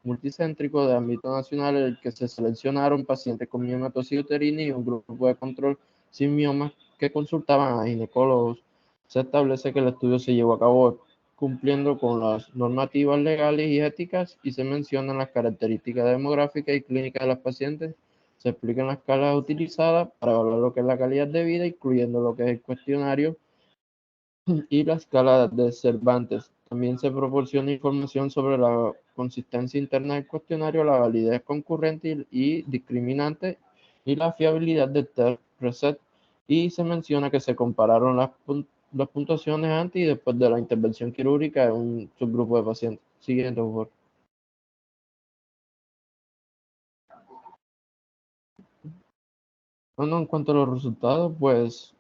multicéntrico de ámbito nacional, en el que se seleccionaron pacientes con miomatosis uterina y un grupo de control sin miomas que consultaban a ginecólogos. Se establece que el estudio se llevó a cabo cumpliendo con las normativas legales y éticas y se mencionan las características demográficas y clínicas de las pacientes. Se explican las escalas utilizadas para evaluar lo que es la calidad de vida, incluyendo lo que es el cuestionario y la escala de Cervantes. También se proporciona información sobre la consistencia interna del cuestionario, la validez concurrente y discriminante y la fiabilidad del test RESET. Y se menciona que se compararon las puntuaciones antes y después de la intervención quirúrgica en un subgrupo de pacientes. Siguiente, por favor. Bueno, en cuanto a los resultados, pues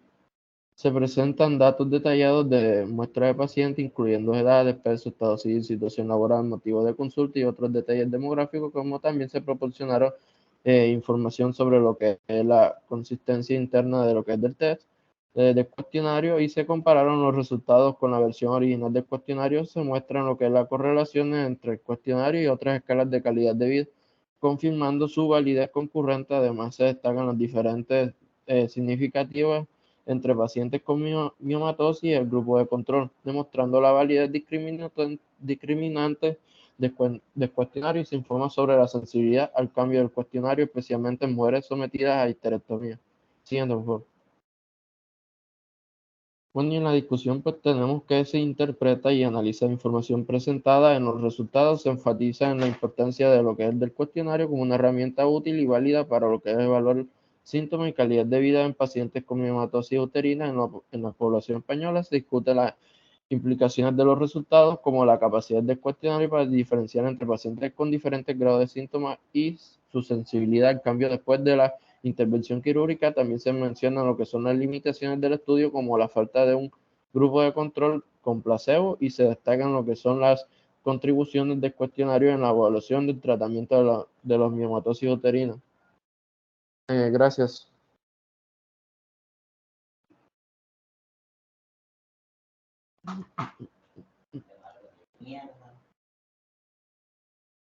se presentan datos detallados de muestras de pacientes, incluyendo edades, peso, estado civil, situación laboral, motivo de consulta y otros detalles demográficos, como también se proporcionaron información sobre lo que es la consistencia interna de lo que es del test, del cuestionario, y se compararon los resultados con la versión original del cuestionario. Se muestran lo que es la correlación entre el cuestionario y otras escalas de calidad de vida, confirmando su validez concurrente. Además, se destacan las diferentes significativas entre pacientes con miomatosis y el grupo de control, demostrando la validez discriminante del cuestionario y se informa sobre la sensibilidad al cambio del cuestionario, especialmente en mujeres sometidas a histerectomía. Siguiente, por favor. Bueno, y en la discusión pues tenemos que se interpreta y analiza la información presentada. En los resultados se enfatiza en la importancia de lo que es del cuestionario como una herramienta útil y válida para lo que es evaluar síntomas y calidad de vida en pacientes con miomatosis uterina en la población española. Se discute las implicaciones de los resultados como la capacidad del cuestionario para diferenciar entre pacientes con diferentes grados de síntomas y su sensibilidad al cambio después de la intervención quirúrgica. También se mencionan lo que son las limitaciones del estudio, como la falta de un grupo de control con placebo, y se destacan lo que son las contribuciones del cuestionario en la evaluación del tratamiento de los miomatosis uterinos. Gracias.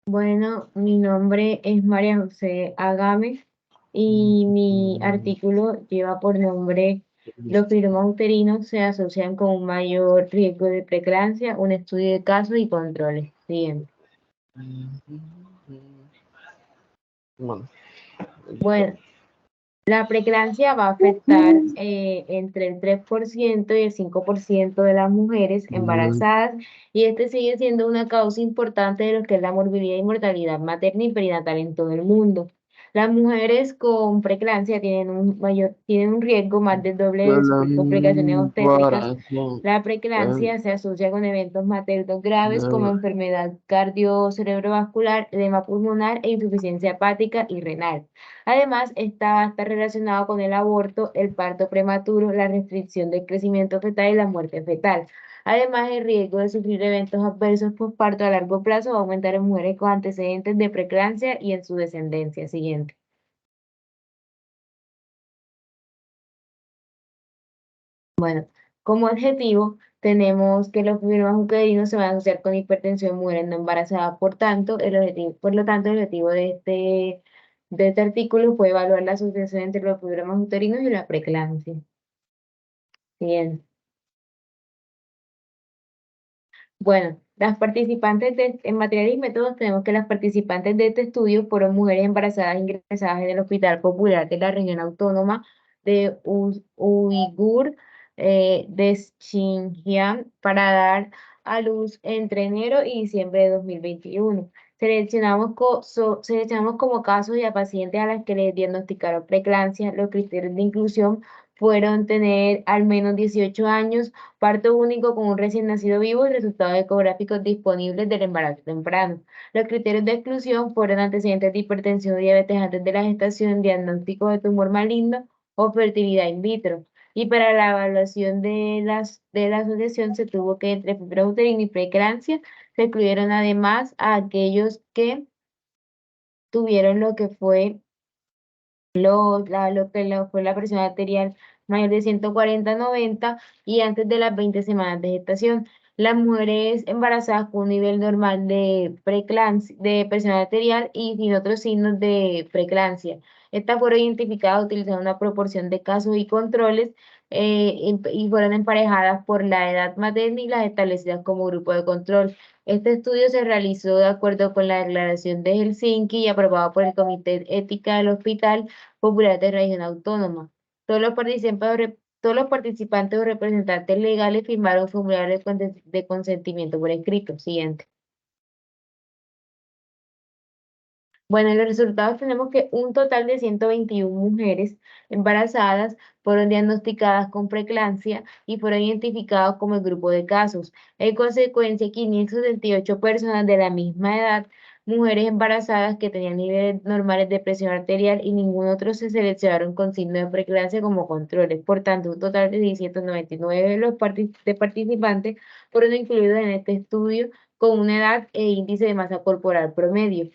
Bueno, mi nombre es María José Agame y mi artículo lleva por nombre Los fibromas uterinos se asocian con un mayor riesgo de preeclampsia, un estudio de casos y controles. Siguiente. Bueno, Bueno, la preeclampsia va a afectar entre el 3% y el 5% de las mujeres embarazadas y este sigue siendo una causa importante de lo que es la morbilidad y mortalidad materna y perinatal en todo el mundo. Las mujeres con preeclampsia tienen un riesgo más del doble de sufrir complicaciones obstétricas. La preeclampsia se asocia con eventos maternos graves como enfermedad cardio-cerebrovascular, edema pulmonar e insuficiencia hepática y renal. Además, está relacionado con el aborto, el parto prematuro, la restricción del crecimiento fetal y la muerte fetal. Además, el riesgo de sufrir eventos adversos postparto a largo plazo va a aumentar en mujeres con antecedentes de preeclampsia y en su descendencia. Siguiente. Bueno, como objetivo tenemos que los fibromas uterinos se van a asociar con hipertensión en mujeres no embarazadas. Por lo tanto, el objetivo de este artículo fue evaluar la asociación entre los fibromas uterinos y la preeclampsia. Bien. Bueno, en materiales y métodos tenemos que las participantes de este estudio fueron mujeres embarazadas ingresadas en el Hospital Popular de la Región Autónoma de Uigur de Xinjiang para dar a luz entre enero y diciembre de 2021. Seleccionamos como casos y a pacientes a las que les diagnosticaron preeclampsia. Los criterios de inclusión fueron tener al menos 18 años, parto único con un recién nacido vivo y resultados ecográficos disponibles del embarazo temprano. Los criterios de exclusión fueron antecedentes de hipertensión o diabetes antes de la gestación, diagnóstico de tumor maligno o fertilidad in vitro. Y para la evaluación de la asociación se tuvo que entre fibromas uterinos y preeclampsia se excluyeron además a aquellos que tuvieron lo que fue fue la presión arterial mayor de 140/90 y antes de las 20 semanas de gestación. Las mujeres embarazadas con un nivel normal de presión arterial y sin otros signos de preeclampsia. Estas fueron identificadas utilizando una proporción de casos y controles y fueron emparejadas por la edad materna y las establecidas como grupo de control. Este estudio se realizó de acuerdo con la Declaración de Helsinki y aprobado por el Comité Ética del Hospital Popular de Región Autónoma. Todos los participantes o representantes legales firmaron formularios de consentimiento por escrito. Siguiente. Bueno, en los resultados tenemos que un total de 121 mujeres embarazadas fueron diagnosticadas con preeclampsia y fueron identificados como el grupo de casos. En consecuencia, 578 personas de la misma edad, mujeres embarazadas que tenían niveles normales de presión arterial y ningún otro se seleccionaron con signo de preeclampsia como controles. Por tanto, un total de 699 de participantes fueron incluidos en este estudio con una edad e índice de masa corporal promedio.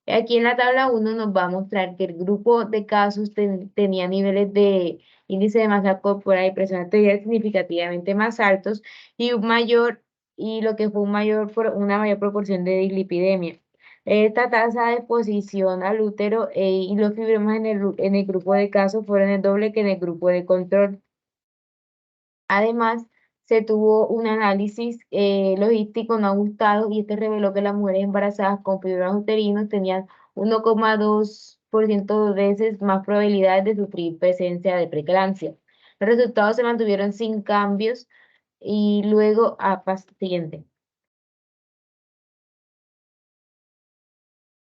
Aquí en la tabla 1 nos va a mostrar que el grupo de casos tenía niveles de índice de masa corporal y presión arterial significativamente más altos y lo que fue una mayor proporción de dislipidemia. Esta tasa de exposición al útero y los fibromas en el grupo de casos fueron el doble que en el grupo de control. Además, se tuvo un análisis logístico no ajustado y este reveló que las mujeres embarazadas con fibromas uterinos tenían 1,2% de veces más probabilidades de sufrir presencia de preeclampsia. Los resultados se mantuvieron sin cambios y luego siguiente.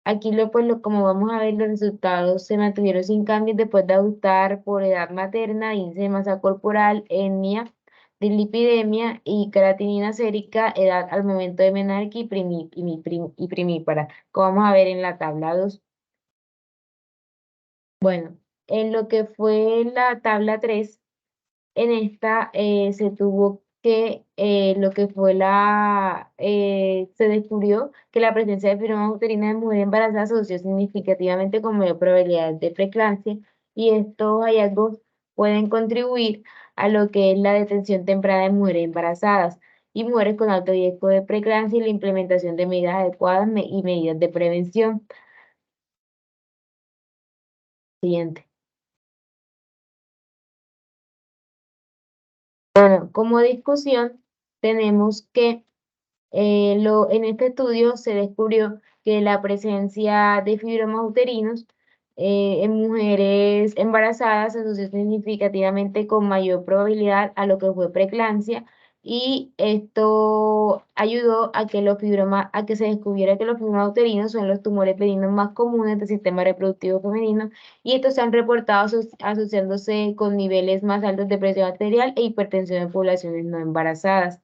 Aquí como vamos a ver, los resultados se mantuvieron sin cambios después de ajustar por edad materna, índice de masa corporal, etnia, dislipidemia y creatinina sérica, edad al momento de menarquia y primípara, como vamos a ver en la tabla 2. Bueno, en lo que fue la tabla 3, en esta se tuvo que, lo que fue se descubrió que la presencia de fibromas uterinas en mujeres embarazadas se asoció significativamente con mayor probabilidad de preeclampsia y estos hallazgos pueden contribuir a lo que es la detención temprana de mujeres embarazadas. y mujeres con alto riesgo de preeclampsia y la implementación de medidas adecuadas y medidas de prevención. Siguiente. Bueno, como discusión tenemos que en este estudio se descubrió que la presencia de fibromas uterinos en mujeres embarazadas se asoció significativamente con mayor probabilidad a lo que fue preeclampsia, y esto ayudó a que a que se descubriera que los fibromas uterinos son los tumores benignos más comunes del sistema reproductivo femenino, y estos se han reportado asociándose con niveles más altos de presión arterial e hipertensión en poblaciones no embarazadas.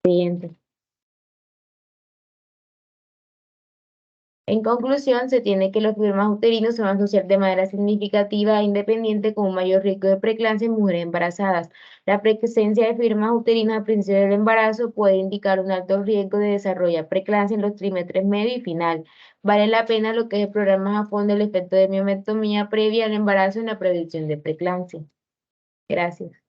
Siguiente. En conclusión, se tiene que los fibromas uterinos se van a asociar de manera significativa e independiente con un mayor riesgo de preeclampsia en mujeres embarazadas. La presencia de fibromas uterinos al principio del embarazo puede indicar un alto riesgo de desarrollar preeclampsia en los trimestres medio y final. Vale la pena lo que es explorar más a fondo el efecto de miometomía previa al embarazo en la predicción de preeclampsia. Gracias.